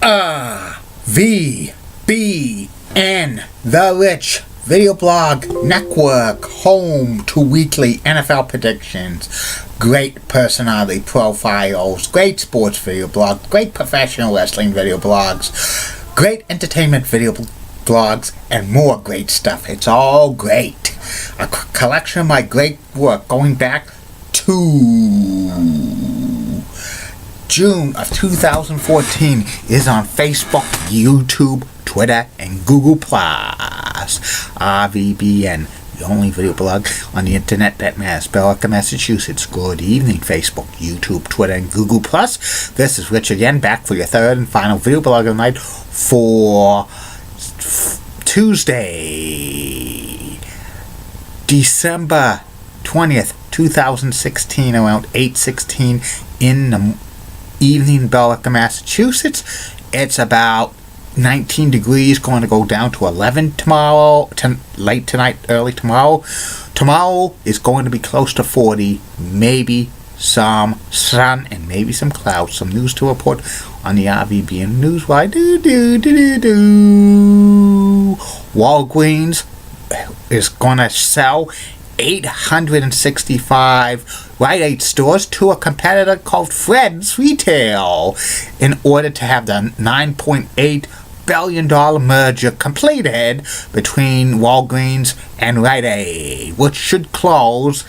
VBN, The Rich Video Blog Network, home to weekly NFL predictions, great personality profiles, great sports video blogs, great professional wrestling video blogs, great entertainment video blogs, and more great stuff. It's all great. A collection of my great work going back to June of 2014 is on Facebook, YouTube, Twitter, and Google+. RVBN, the only video blog on the internet that matters. Belleville, Massachusetts. Good evening, Facebook, YouTube, Twitter, and Google+. This is Rich again, back for your third and final video blog of the night for Tuesday, December 20th, 2016, around 8:16 in the evening in Belleville, Massachusetts. It's about 19 degrees, going to go down to 11 tomorrow, late tonight, early tomorrow. Tomorrow is going to be close to 40, maybe some sun and maybe some clouds. Some news to report on the RVBN News. Why Walgreens is going to sell 865 Rite Aid stores to a competitor called Fred's Retail in order to have the $9.8 billion merger completed between Walgreens and Rite Aid, which should close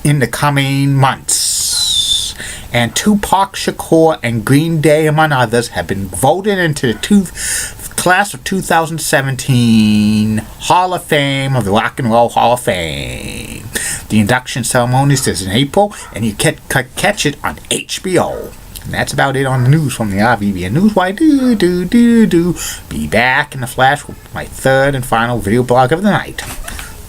in the coming months. And Tupac Shakur and Green Day, among others, have been voted into the class of 2017 Hall of Fame of the Rock and Roll Hall of Fame. The induction ceremony is in April, and you can catch it on HBO. And that's about it on the news from the RVBN News. Why be back in the flash with my third and final video blog of the night.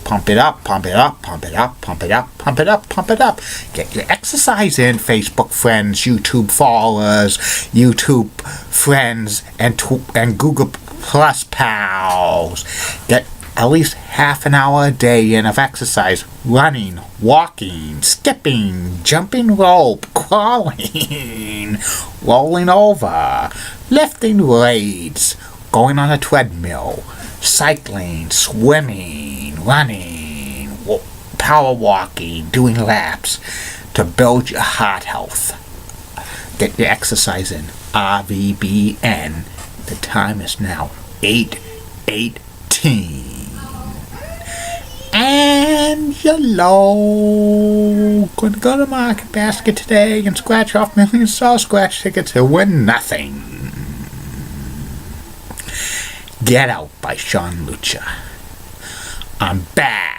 Pump it up, pump it up, pump it up, pump it up, pump it up, pump it up. Get your exercise in, Facebook friends, YouTube followers, YouTube friends, and Google Plus pals. Get at least half an hour a day in of exercise, running, walking, skipping, jumping rope, crawling, rolling over, lifting weights, going on a treadmill, cycling, swimming, running, power walking, doing laps to build your heart health. Get your exercise in. RVBN. The time is now 8:18. Angelo gonna go to Market Basket today and scratch off millions of scratch tickets to win nothing. Get Out by Sean Lucha. I'm back.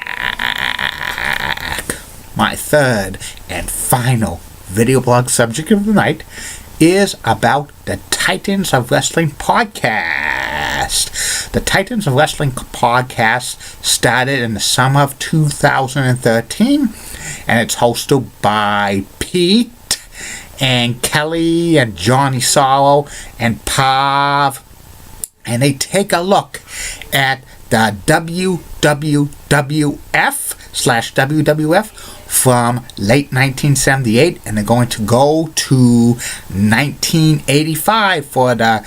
My third and final video blog subject of the night is about the Titans of Wrestling podcast. The Titans of Wrestling podcast started in the summer of 2013, and it's hosted by Pete and Kelly and Johnny Sorrow and Pav, and they take a look at the WWF from late 1978, and they're going to go to 1985 for the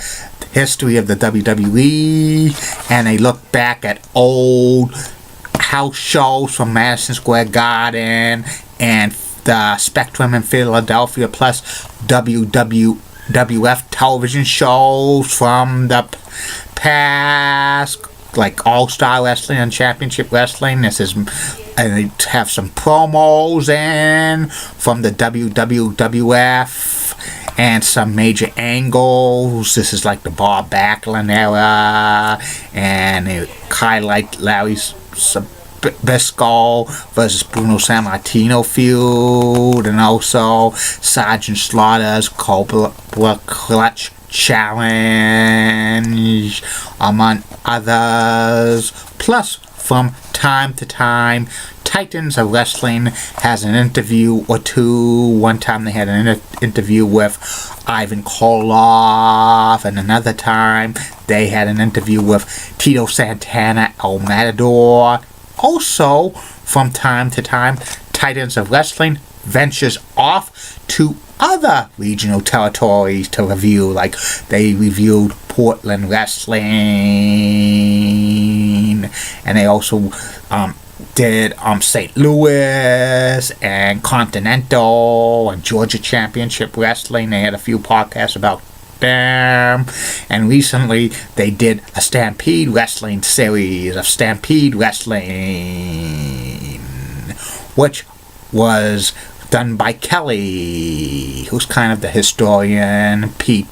history of the WWE, and they look back at old house shows from Madison Square Garden and the Spectrum in Philadelphia, plus WWF television shows from the past, like All-Star Wrestling and Championship Wrestling. And they have some promos in from the WWF and some major angles. This is like the Bob Backlund era, and they highlight Larry Biscoe versus Bruno Sammartino feud, and also Sergeant Slaughter's Cobra Clutch Challenge, among others. Plus, from time to time, Titans of Wrestling has an interview or two. One time they had an interview with Ivan Koloff, and another time they had an interview with Tito Santana, El Matador. Also, from time to time, Titans of Wrestling ventures off to other regional territories to review, like they reviewed Portland Wrestling, and they also did St. Louis and Continental and Georgia Championship Wrestling. They had a few podcasts about them, and recently they did a Stampede Wrestling series of Stampede Wrestling, which was done by Kelly, who's kind of the historian. Pete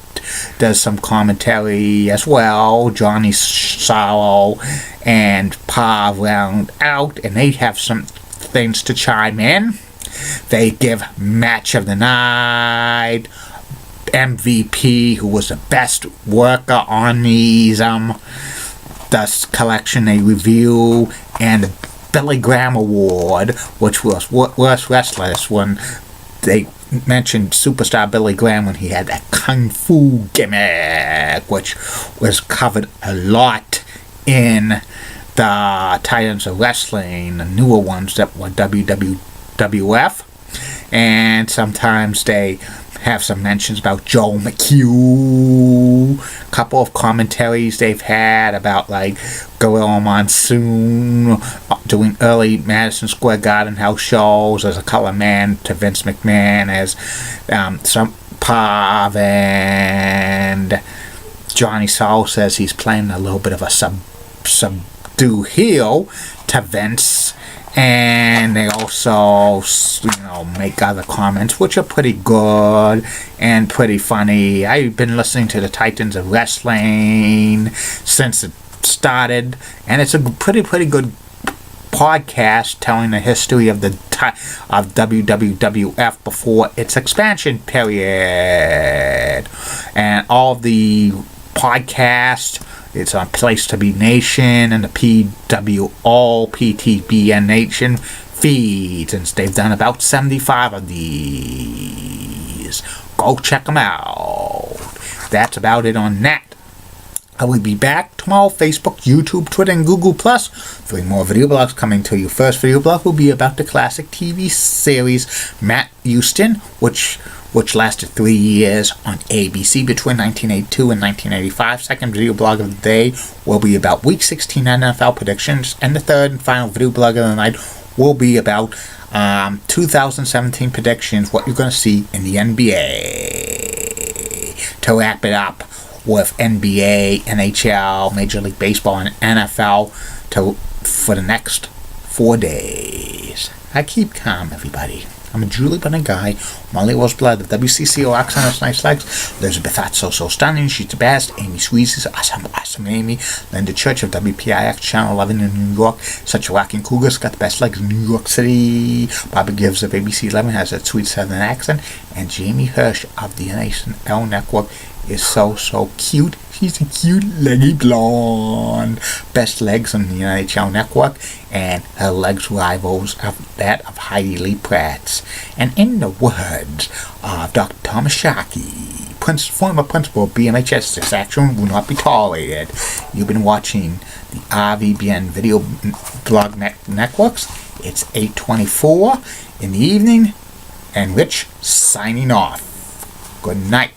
does some commentary as well. Johnny Sorrow and Pa round out, and they have some things to chime in. They give match of the night, MVP, who was the best worker on these this collection they review, and the Billy Graham Award, which was worst wrestlers, when they mentioned superstar Billy Graham when he had that kung fu gimmick, which was covered a lot in the Titans of Wrestling, the newer ones that were wwwf, and sometimes they have some mentions about Joe McHugh, a couple of commentaries they've had about like Gorilla Monsoon doing early Madison Square Garden house shows as a color man to Vince McMahon, as some Pav, and Johnny Sorrow says he's playing a little bit of a subdue heel to Vince. And they also, make other comments, which are pretty good and pretty funny. I've been listening to the Titans of Wrestling since it started, and it's a pretty good podcast telling the history of WWF before its expansion period. And all of the podcasts, it's on Place to Be Nation and the PWO, PTBN Nation feeds, and they've done about 75 of these. Go check them out. That's about it on that. I will be back tomorrow, Facebook, YouTube, Twitter, and Google+. 3 more video blogs coming to you. First video blog will be about the classic TV series Matt Houston, which lasted 3 years on ABC between 1982 and 1985. Second video blog of the day will be about Week 16 NFL predictions. And the third and final video blog of the night will be about 2017 predictions, what you're going to see in the NBA. To wrap it up with NBA, NHL, Major League Baseball, and NFL for the next 4 days. I keep calm, everybody. I'm a Julie Bunny guy. Molly Roseblood of WCCO Accent Nice Legs. Elizabeth That's So Stunning. She's the best. Amy Sweezy's awesome Amy. Linda Church of WPIX Channel 11 in New York. Such a rocking cougar's got the best legs in New York City. Bobby Gibbs of ABC 11 has that sweet southern accent. And Jamie Hirsch of the NHL Network is so cute. She's a cute, leggy blonde. Best legs on the NHL Network, and her legs rivals of that of Heidi Lee Pratt's. And in the words of Dr. Thomas Sharkey, former principal of BMHS, this action will not be tolerated. You've been watching the RVBN Video Blog Networks. It's 8:24 in the evening, and Rich signing off. Good night.